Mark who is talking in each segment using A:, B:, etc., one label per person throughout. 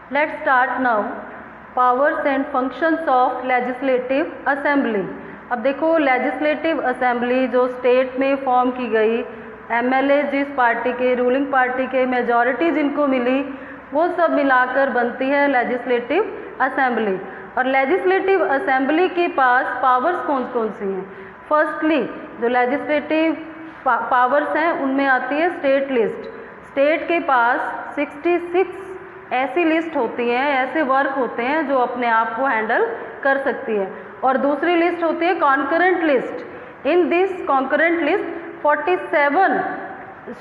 A: Let's start now. Powers and functions of legislative assembly. अब देखो legislative assembly जो state में फॉर्म की गई, एमएलए जिस पार्टी के, रूलिंग पार्टी के मेजॉरिटी जिनको मिली, वो सब मिलाकर बनती है लेजिस्लेटिव असेंबली। और लेजिस्लेटिव असेंबली के पास पावर्स कौन कौन सी हैं? फर्स्टली जो लेजिस्लेटिव पावर्स हैं उनमें आती है स्टेट लिस्ट। स्टेट के पास 66 ऐसी लिस्ट होती हैं, ऐसे वर्क होते हैं जो अपने आप को हैंडल कर सकती है। और दूसरी लिस्ट होती है concurrent list. In this concurrent list 47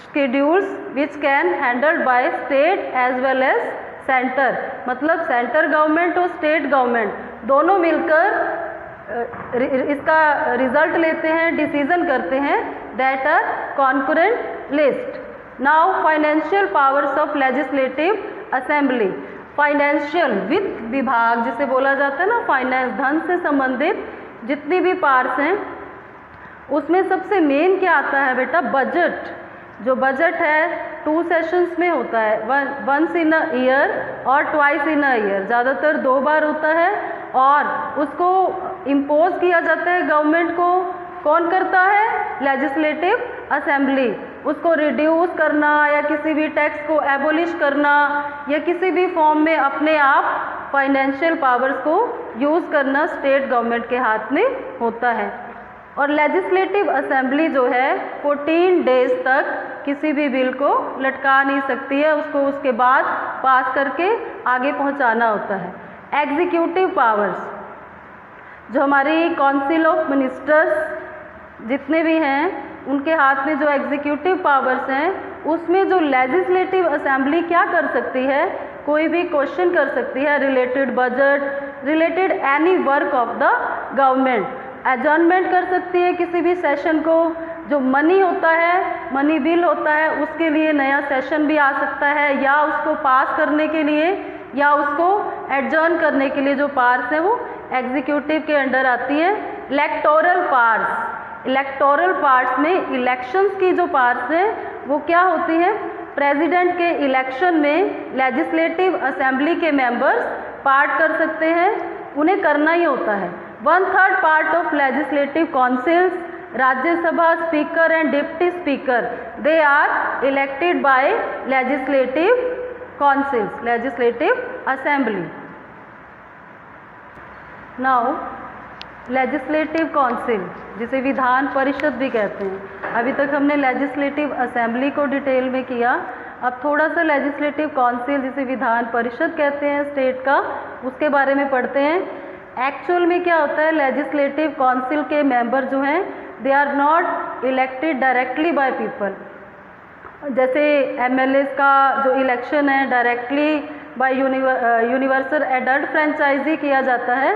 A: schedules which can handled by state as well as centre, मतलब सेंटर गवर्नमेंट और स्टेट गवर्नमेंट दोनों मिलकर इसका रिजल्ट लेते हैं, डिसीजन करते हैं, that are concurrent list. Now financial powers of legislative assembly. Financial, वित्त विभाग जिसे बोला जाता है ना, फाइनेंस, धन से संबंधित जितनी भी पार्ट्स हैं उसमें सबसे मेन क्या आता है बेटा? बजट। जो बजट है 2 सेशंस में होता है, वंस इन अ ईयर और ट्वाइस इन अ ईयर, ज़्यादातर 2 बार होता है। और उसको इम्पोज किया जाता है गवर्नमेंट को। कौन करता है? Legislative assembly. उसको रिड्यूस करना या किसी भी टैक्स को एबोलिश करना या किसी भी फॉर्म में अपने आप फाइनेंशियल पावर्स को यूज़ करना स्टेट गवर्नमेंट के हाथ में होता है। और लेजिस्लेटिव असेंबली जो है 14 डेज तक किसी भी बिल को लटका नहीं सकती है, उसको उसके बाद पास करके आगे पहुंचाना होता है। एग्जीक्यूटिव पावर्स, जो हमारी काउंसिल ऑफ मिनिस्टर्स जितने भी हैं उनके हाथ में जो एग्जीक्यूटिव पावर्स हैं, उसमें जो लेजिस्लेटिव असेंबली क्या कर सकती है? कोई भी क्वेश्चन कर सकती है related budget, related any work of the government. Adjournment कर सकती है किसी भी सेशन को। जो मनी होता है, मनी बिल होता है, उसके लिए नया सेशन भी आ सकता है, या उसको पास करने के लिए या उसको एडजर्न करने के लिए जो पार्ट्स हैं वो एग्जीक्यूटिव के अंडर आती हैं। इलेक्टोरल पार्ट्स, इलेक्टोरल पार्ट्स में इलेक्शंस की जो पार्ट्स हैं वो क्या होती हैं? प्रेसिडेंट के इलेक्शन में लेजिस्लेटिव असेंबली के मेंबर्स पार्ट कर सकते हैं, उन्हें करना ही होता है। 1/3 part of legislative councils, Rajya Sabha speaker and deputy speaker, they are elected by legislative councils, legislative assembly. Now legislative council, जिसे विधान परिषद भी कहते हैं। अभी तक हमने लेजिस्लेटिव असेंबली को डिटेल में किया, अब थोड़ा सा लेजिस्लेटिव काउंसिल जिसे विधान परिषद कहते हैं स्टेट का, उसके बारे में पढ़ते हैं। एक्चुअल में क्या होता है? लेजिस्लेटिव काउंसिल के मेंबर जो हैं they are not elected directly by people. जैसे एमएलएस का जो इलेक्शन है directly by universal adult franchise किया जाता है,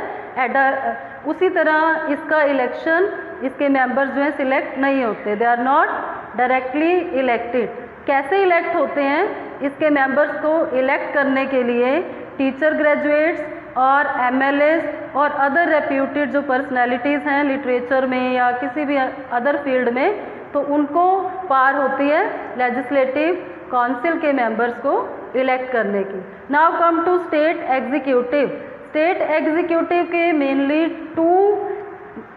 A: उसी तरह इसका इलेक्शन, इसके मेंबर्स जो हैं सिलेक्ट नहीं होते, they are not directly elected. कैसे इलेक्ट होते हैं? इसके मेंबर्स को इलेक्ट करने के लिए टीचर ग्रेजुएट्स और एमएलएस और अदर रेप्यूटेड जो पर्सनैलिटीज़ हैं लिटरेचर में या किसी भी अदर फील्ड में, तो उनको पार होती है लेजिस्लेटिव काउंसिल के मेंबर्स को इलेक्ट करने की। Now come to state executive. State executive के मेनली 2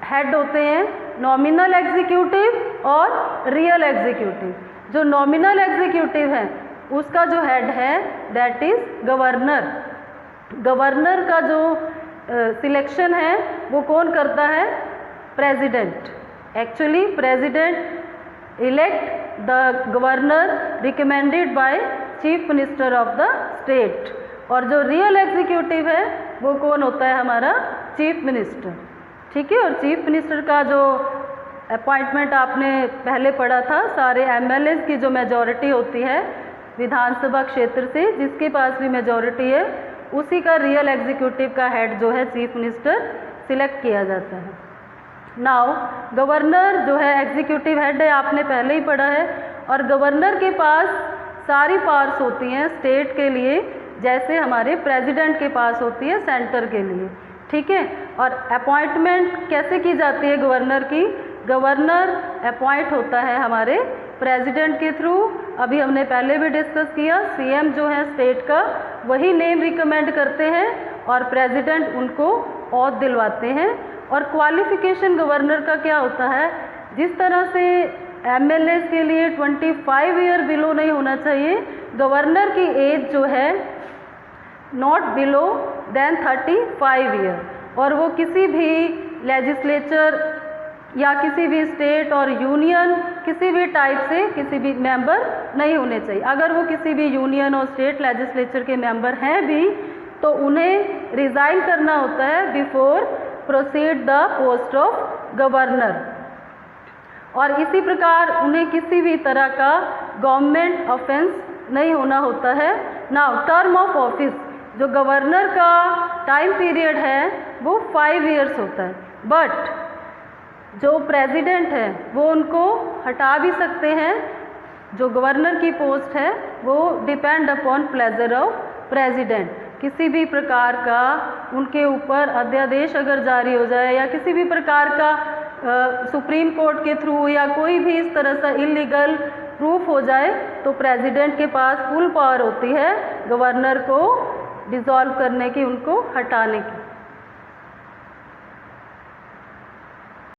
A: हेड होते हैं, नॉमिनल एग्जीक्यूटिव और रियल एग्जीक्यूटिव। जो नॉमिनल एग्जीक्यूटिव है उसका जो हेड है दैट इज गवर्नर। गवर्नर का जो सिलेक्शन है वो कौन करता है? President. Actually president elect the governor recommended by chief minister of the state. और जो रियल एग्जीक्यूटिव है वो कौन होता है? हमारा चीफ मिनिस्टर। ठीक है। और चीफ मिनिस्टर का जो अपॉइंटमेंट आपने पहले पढ़ा था, सारे एमएलएस की जो मेजॉरिटी होती है विधानसभा क्षेत्र से, जिसके पास भी मेजॉरिटी है, उसी का रियल एग्जीक्यूटिव का हेड जो है चीफ मिनिस्टर सिलेक्ट किया जाता है। नाउ गवर्नर जो है एग्जीक्यूटिव हेड है, आपने पहले ही पढ़ा है। और गवर्नर के पास सारी पावर्स होती हैं स्टेट के लिए, जैसे हमारे प्रेसिडेंट के पास होती है सेंटर के लिए। ठीक है। और अपॉइंटमेंट कैसे की जाती है गवर्नर की? गवर्नर अपॉइंट होता है हमारे प्रेसिडेंट के थ्रू, अभी हमने पहले भी डिस्कस किया, सीएम जो है स्टेट का वही नेम रिकमेंड करते हैं और प्रेसिडेंट उनको ऑथ दिलवाते हैं। और क्वालिफिकेशन गवर्नर का क्या होता है, जिस तरह से एमएलए के लिए 25 ईयर बिलो नहीं होना चाहिए, गवर्नर की एज जो है नॉट बिलो देन 35 ईयर, और वो किसी भी लेजिस्लेचर या किसी भी स्टेट और यूनियन किसी भी टाइप से किसी भी मेंबर नहीं होने चाहिए। अगर वो किसी भी यूनियन और स्टेट लेजिस्लेचर के मेंबर हैं भी तो उन्हें रिज़ाइन करना होता है before proceed the post of governor. और इसी प्रकार उन्हें किसी भी तरह का गवर्नमेंट ऑफेंस नहीं होना होता है। नाउ टर्म ऑफ ऑफिस, जो गवर्नर का टाइम पीरियड है वो 5 ईयर्स होता है, बट जो प्रेसिडेंट है वो उनको हटा भी सकते हैं। जो गवर्नर की पोस्ट है वो depend upon pleasure of president. किसी भी प्रकार का उनके ऊपर अध्यादेश अगर जारी हो जाए या किसी भी प्रकार का सुप्रीम कोर्ट के थ्रू या कोई भी इस तरह से इलीगल प्रूफ हो जाए तो प्रेसिडेंट के पास फुल पावर होती है गवर्नर को डिसॉल्व करने की, उनको हटाने की।